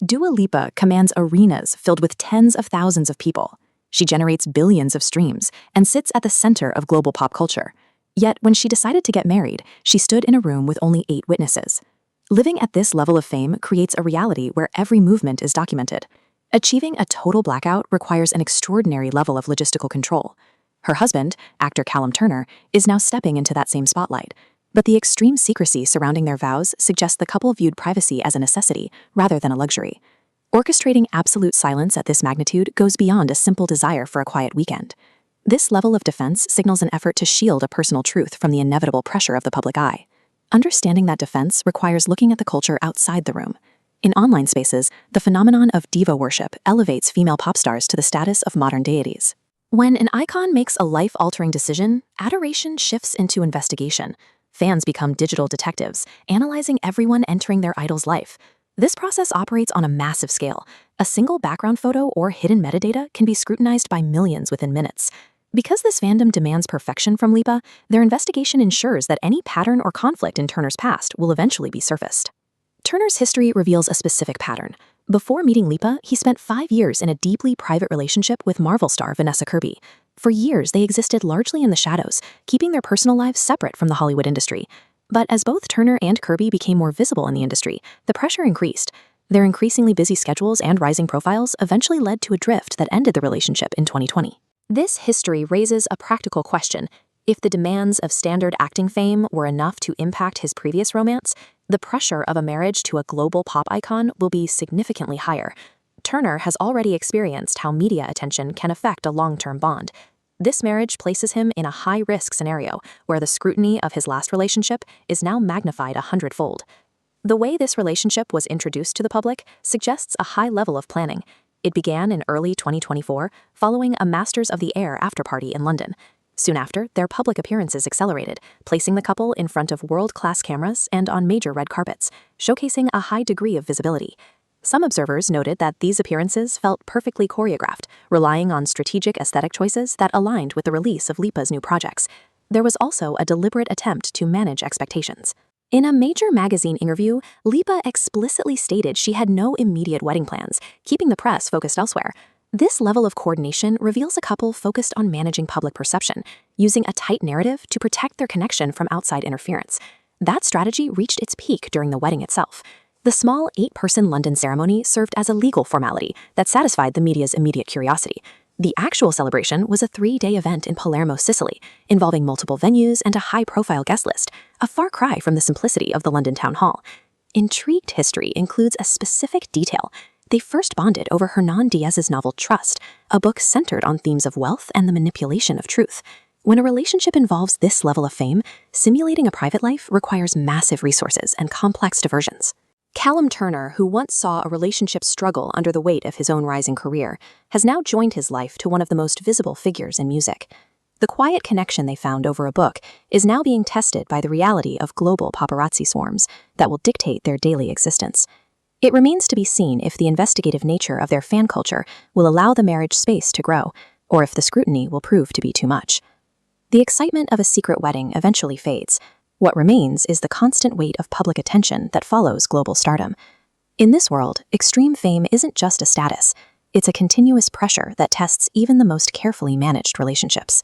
Dua Lipa commands arenas filled with tens of thousands of people. She generates billions of streams and sits at the center of global pop culture. Yet, when she decided to get married, she stood in a room with only 8 witnesses. Living at this level of fame creates a reality where every movement is documented. Achieving a total blackout requires an extraordinary level of logistical control. Her husband, actor Callum Turner, is now stepping into that same spotlight. But the extreme secrecy surrounding their vows suggests the couple viewed privacy as a necessity rather than a luxury. Orchestrating absolute silence at this magnitude goes beyond a simple desire for a quiet weekend. This level of defense signals an effort to shield a personal truth from the inevitable pressure of the public eye. Understanding that defense requires looking at the culture outside the room. In online spaces, the phenomenon of diva worship elevates female pop stars to the status of modern deities. When an icon makes a life-altering decision, adoration shifts into investigation. Fans become digital detectives, analyzing everyone entering their idol's life. This process operates on a massive scale. A single background photo or hidden metadata can be scrutinized by millions within minutes. Because this fandom demands perfection from Lipa, their investigation ensures that any pattern or conflict in Turner's past will eventually be surfaced. Turner's history reveals a specific pattern. Before meeting Lipa, he spent 5 years in a deeply private relationship with Marvel star Vanessa Kirby. For years, they existed largely in the shadows, keeping their personal lives separate from the Hollywood industry. But as both Turner and Kirby became more visible in the industry, the pressure increased. Their increasingly busy schedules and rising profiles eventually led to a drift that ended the relationship in 2020. This history raises a practical question. If the demands of standard acting fame were enough to impact his previous romance, the pressure of a marriage to a global pop icon will be significantly higher. Turner has already experienced how media attention can affect a long-term bond. This marriage places him in a high-risk scenario where the scrutiny of his last relationship is now magnified 100-fold. The way this relationship was introduced to the public suggests a high level of planning. It began in early 2024, following a Masters of the Air after-party in London. Soon after, their public appearances accelerated, placing the couple in front of world-class cameras and on major red carpets, showcasing a high degree of visibility. Some observers noted that these appearances felt perfectly choreographed, relying on strategic aesthetic choices that aligned with the release of Lipa's new projects. There was also a deliberate attempt to manage expectations. In a major magazine interview, Lipa explicitly stated she had no immediate wedding plans, keeping the press focused elsewhere. This level of coordination reveals a couple focused on managing public perception, using a tight narrative to protect their connection from outside interference. That strategy reached its peak during the wedding itself. The small 8-person London ceremony served as a legal formality that satisfied the media's immediate curiosity. The actual celebration was a 3-day event in Palermo, Sicily, involving multiple venues and a high-profile guest list, a far cry from the simplicity of the London Town Hall. Intrigued history includes a specific detail. They first bonded over Hernan Diaz's novel Trust, a book centered on themes of wealth and the manipulation of truth. When a relationship involves this level of fame, simulating a private life requires massive resources and complex diversions. Callum Turner, who once saw a relationship struggle under the weight of his own rising career, has now joined his life to one of the most visible figures in music. The quiet connection they found over a book is now being tested by the reality of global paparazzi swarms that will dictate their daily existence. It remains to be seen if the investigative nature of their fan culture will allow the marriage space to grow, or if the scrutiny will prove to be too much. The excitement of a secret wedding eventually fades. What remains is the constant weight of public attention that follows global stardom. In this world, extreme fame isn't just a status. It's a continuous pressure that tests even the most carefully managed relationships.